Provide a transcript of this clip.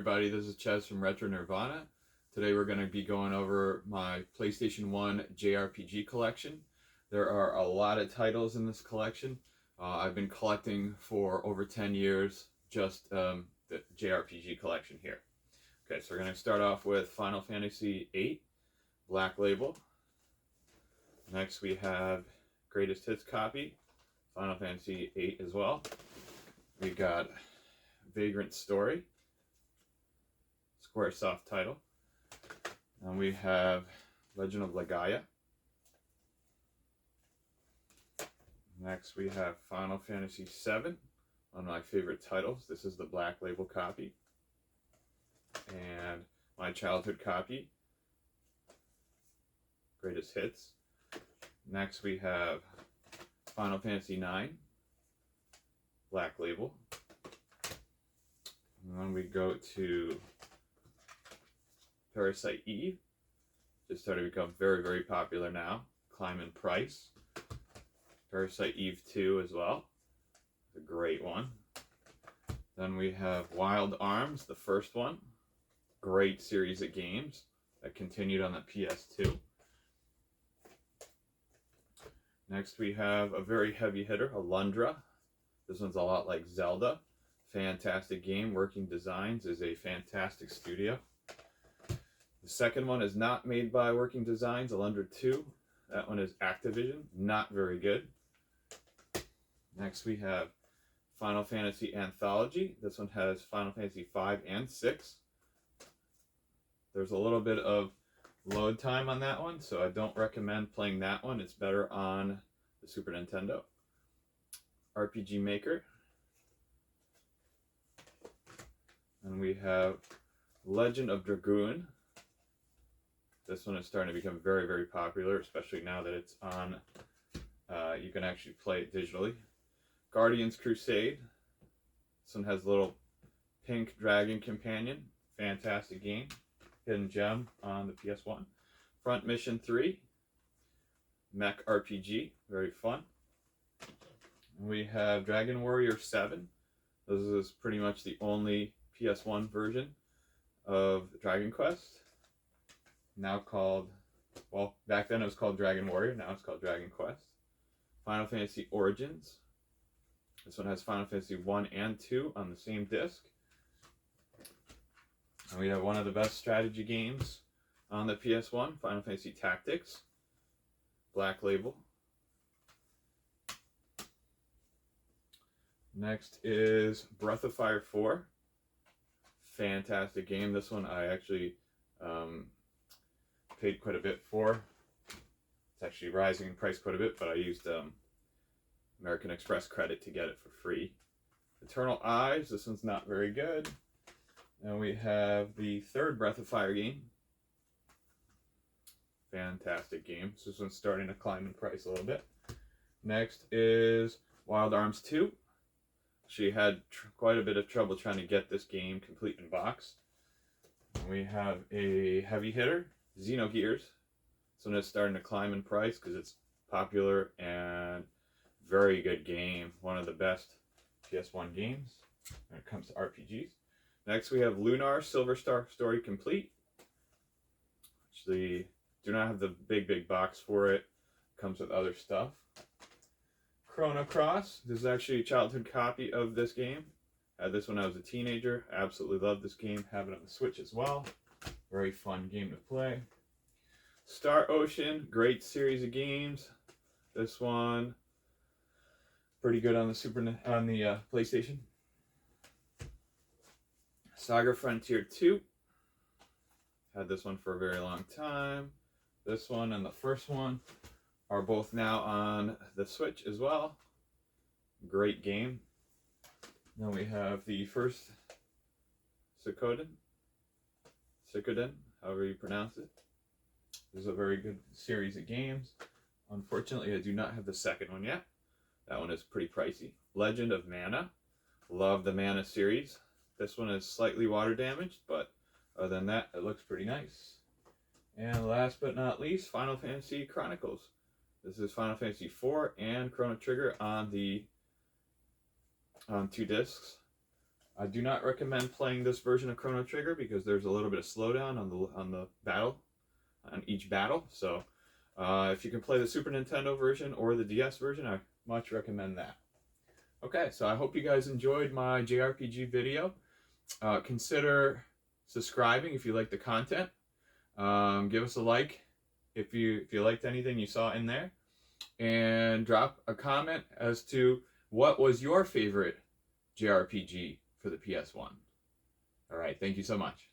everybody, this is Ches from Retro Nirvana. Today we're going to be going over my PlayStation 1 JRPG collection. There are a lot of titles in this collection. I've been collecting for over 10 years, just the JRPG collection here. Okay, so we're going to start off with Final Fantasy VIII, Black Label. Next we have Greatest Hits copy, Final Fantasy VIII as well. We got Vagrant Story, Squaresoft title. And we have Legend of Legaia. Next we have Final Fantasy VII, one of my favorite titles. This is the Black Label copy. And my childhood copy, Greatest Hits. Next we have Final Fantasy IX, Black Label. And then we go to Parasite Eve. Just started to become very, very popular now. Climb in price. Parasite Eve 2 as well. It's a great one. Then we have Wild Arms, the first one. Great series of games that continued on the PS2. Next we have a very heavy hitter, Alundra. This one's a lot like Zelda. Fantastic game. Working Designs is a fantastic studio. The second one is not made by Working Designs, Alundra 2. That one is Activision. Not very good. Next we have Final Fantasy Anthology. This one has Final Fantasy 5 and 6. There's a little bit of load time on that one, so I don't recommend playing that one. It's better on the Super Nintendo. RPG Maker. And we have Legend of Dragoon. This one is starting to become very, very popular, especially now that it's on, you can actually play it digitally. Guardians Crusade. This one has a little pink dragon companion. Fantastic game. Hidden gem on the PS1. Front Mission 3. Mech RPG. Very fun. We have Dragon Warrior 7. This is pretty much the only PS1 version of Dragon Quest. Now called, well, back then it was called Dragon Warrior, now it's called Dragon Quest. Final Fantasy Origins. This one has Final Fantasy 1 and 2 on the same disc. And we have one of the best strategy games on the PS1, Final Fantasy Tactics, Black Label. Next is Breath of Fire 4. Fantastic game. This one I actually paid quite a bit for. It's actually rising in price quite a bit, but I used American Express credit to get it for free. Eternal Eyes. This one's not very good. And we have the third Breath of Fire game. Fantastic game. So this one's starting to climb in price a little bit. Next is Wild Arms 2. She had quite a bit of trouble trying to get this game complete in box. And we have a heavy hitter, Xenogears. This one is starting to climb in price because it's popular and very good game. One of the best PS1 games when it comes to RPGs. Next we have Lunar Silver Star Story Complete. Actually, do not have the big box for it. Comes with other stuff. Chrono Cross. This is actually a childhood copy of this game. I had this when I was a teenager. I absolutely love this game. Have it on the Switch as well. Very fun game to play. Star Ocean. Great series of games. This one pretty good on the PlayStation. Saga Frontier 2. Had this one for a very long time. This one and the first one are both now on the Switch as well. Great game. Then we have the first Suikoden, however you pronounce it. This is a very good series of games. Unfortunately, I do not have the second one yet. That one is pretty pricey. Legend of Mana. Love the Mana series. This one is slightly water damaged, but other than that, it looks pretty nice. And last but not least, Final Fantasy Chronicles. This is Final Fantasy IV and Chrono Trigger on 2 discs. I do not recommend playing this version of Chrono Trigger because there's a little bit of slowdown on the battle, on each battle. So if you can play the Super Nintendo version or the DS version, I much recommend that. Okay, so I hope you guys enjoyed my JRPG video. Consider subscribing if you like the content. Give us a like if you liked anything you saw in there, and drop a comment as to what was your favorite JRPG for the PS1. All right, thank you so much.